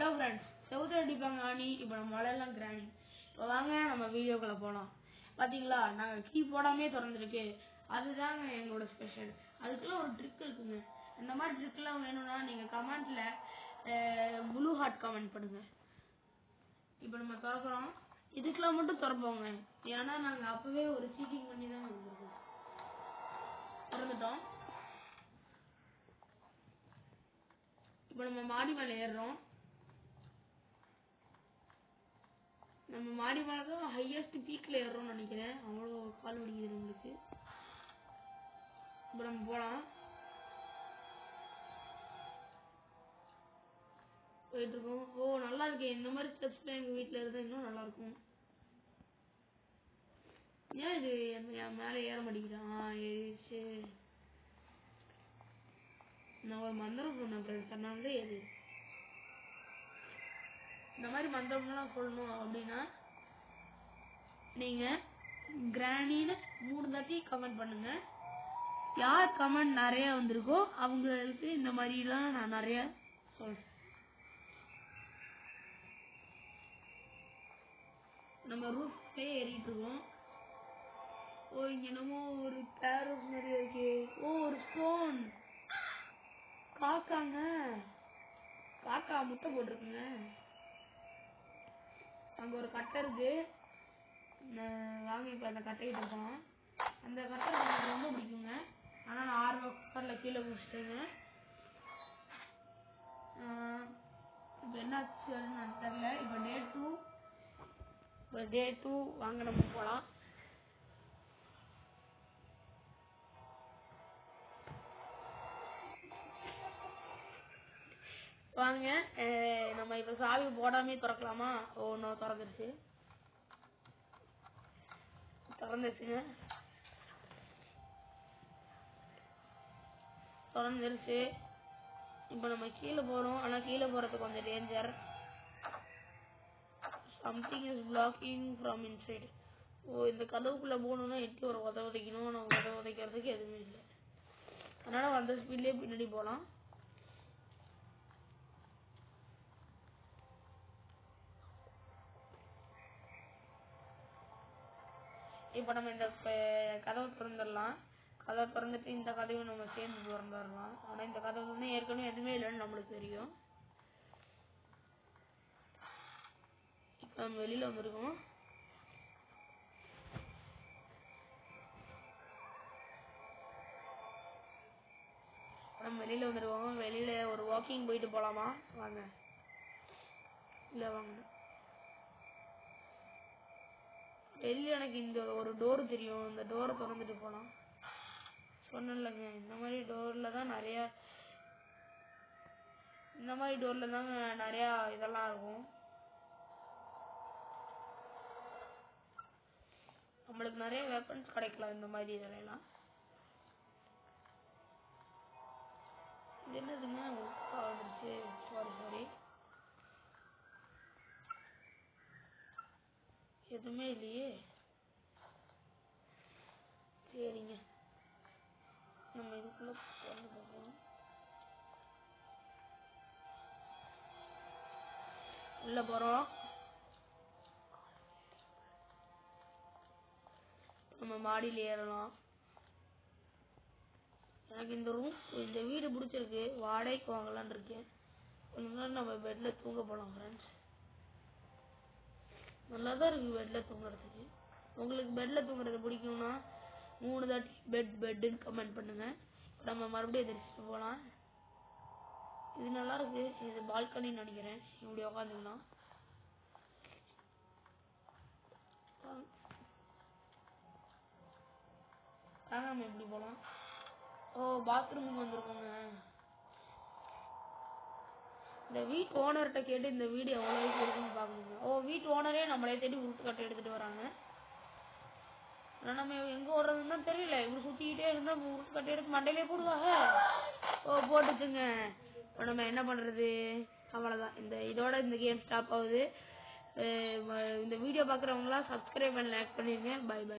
Hello friends, செவுத்துல அடிப்பாங்க ஆணி, இப்போ நம்ம மழையெல்லாம் கிராணி. இப்போ வாங்க நம்ம வீடியோக்குள்ளே போகலாம். பார்த்தீங்களா, நாங்கள் கீ போடாமே திறந்துருக்கு. அதுதாங்க எங்களோட ஸ்பெஷல். அதுக்கெல்லாம் ஒரு ட்ரிக் இருக்குங்க. இந்த மாதிரி ட்ரிக்லாம் வேணும்னா நீங்கள் கமெண்ட்டில் ப்ளூ ஹார்ட் கமெண்ட் பண்ணுங்கள். இப்போ நம்ம திறக்கிறோம். இதுக்கெல்லாம் மட்டும் திறப்போங்க, ஏன்னா நாங்கள் அப்போவே ஒரு சீட்டிங் பண்ணி தான் வந்துருக்கோம். திறந்துட்டோம். இப்போ நம்ம மாடி மேலே ஏறுறோம். நம்ம மாடி மேலே தான் ஹையஸ்ட் பீக்கில் ஏறுறோம்னு நினைக்கிறேன். அவ்வளோ கால் வலிக்குது நம்மளுக்கு. இப்போ நம்ம போகலாம். போயிட்டு இருக்கோம். ஓ, நல்லா இருக்கு. இந்த மாதிரி ஸ்டெப்ஸ்லாம் எங்கள் வீட்டில் இருந்தால் இன்னும் நல்லா இருக்கும். ஏன் இது என் மேலே ஏற மாட்டேங்கிறான்? ஏறிடுச்சு. நான் ஒரு மந்திரம் சொன்னேன், சொன்னாங்க ஏது. இந்த மாதிரி மந்திரம்லாம் சொல்லணும் அப்படின்னா நீங்க கிராணின்னு 3 தாட்டி கமெண்ட் பண்ணுங்க. யார் கமெண்ட் நிறைய வந்திருக்கோ அவங்களுக்கு இந்த மாதிரிலாம் நான் நிறைய சொல்றேன். நம்ம ரூஃபே ஏறிட்டு இருக்கோம். ஓ, இங்க என்னமோ ஒரு பேரஸ் மாதிரி இருக்கு. ஓ, ஒரு ஸ்டோன். காக்காங்க, காக்கா முட்டை போட்டிருக்குங்க. அங்க ஒரு கட்டை இருக்கு. வாங்க இப்ப அந்த கட்டைக்கிட்டு இருக்கோம். அந்த கட்டை எனக்கு ரொம்ப பிடிக்குங்க. ஆனா நான் 6 கட்டர்ல கீழே குடிச்சிட்டேங்க. இப்போ என்னாச்சு நான் தெரியல. இப்போ டே 2 வாங்க நம்ம போகலாம். வாங்க நம்ம இப்போ சாவி போடாமே திறக்கலாமா? ஓ, இன்னும் திறந்துருச்சுங்க. திறந்துருச்சு. இப்போ நம்ம கீழே போகிறோம். ஆனால் கீழே போகிறதுக்கு கொஞ்சம் danger. Something is blocking from inside. ஓ, இந்த கதவுக்குள்ளே போகணுன்னா எட்டி ஒரு உதைக்கணும். ஆனால் உதைக்கிறதுக்கு எதுவுமே இல்லை. அதனால் வந்த ஸ்பீட்லேயே பின்னாடி போகலாம். இப்போ நம்ம இந்த கதவை திறந்துடலாம். கதவை திறந்துட்டு இந்த கதவையும் நம்ம சேர்ந்து திறந்துடலாம். ஆனால் இந்த கதவு வந்து ஏற்கனவே எதுவுமே இல்லைன்னு நம்மளுக்கு தெரியும். இப்போ நம்ம வெளியில் வந்துருக்கோம். நம்ம வெளியில் வந்துருக்கோம். வெளியில் ஒரு வாக்கிங் போயிட்டு போகலாமா? வாங்க. இல்லை வாங்க. வெளியில் எனக்கு இந்த ஒரு டோர் தெரியும். இந்த டோரை திறந்துட்டு போகலாம். சொன்னேன்லங்க, இந்த மாதிரி டோரில் தாங்க நிறையா இதெல்லாம் இருக்கும். நம்மளுக்கு நிறைய வெப்பன்ஸ் கிடைக்கலாம் இந்த மாதிரி இதெல்லாம். இது என்னதுங்க வந்துருச்சு? சாரி, எதுவுமே இல்லையே. சரிங்க, நம்ம இதுக்குள்ள போகலாம். உள்ள போறோம். நம்ம மாடியில் ஏறலாம். எனக்கு இந்த வீடு பிடிச்சிருக்கு. வாடகைக்கு வாங்கலான்னு இருக்கேன். கொஞ்ச நேரம் நம்ம பெட்ல தூங்க போலாம் ஃப்ரெண்ட்ஸ். நல்லா தான் இருக்கு பெட்ல தூங்குறதுக்கு. உங்களுக்கு பெட்ல தூங்குறது பிடிக்கும்னா 3 தாட்டி பெட்டுன்னு கமெண்ட் பண்ணுங்க. நம்ம மறுபடியும் எதிர்த்து போகலாம். இது நல்லா இருக்கு. இது பால்கனின்னு நினைக்கிறேன். இப்படி உட்காந்துக்கலாம். நம்ம இப்படி போகலாம். ஓ, பாத்ரூமுக்கு வந்துருக்கோங்க. இந்த வீட்டு ஓனர்கிட்ட கேட்டு இந்த வீடு எவ்வளோ இருக்குன்னு பார்க்கணுங்க. ஓ, வீட்டு ஓனரே நம்மளே தேடி உருட்டு கட்டை எடுத்துட்டு வராங்க. ஆனால் நம்ம எங்கே ஓடுறதுன்னு தான் தெரியல. இப்படி சுற்றிக்கிட்டே இருந்தால் உருட்டு கட்டை எடுத்து மண்டையிலே போடுவாங்க. ஓ, போட்டுச்சுங்க. இப்போ நம்ம என்ன பண்ணுறது? அவ்வளோதான். இதோட இந்த கேம் ஸ்டாப் ஆகுது. இந்த வீடியோ பார்க்குறவங்களாம் சப்ஸ்கிரைப் பண்ணி லைக் பண்ணிடுங்க. Bye by.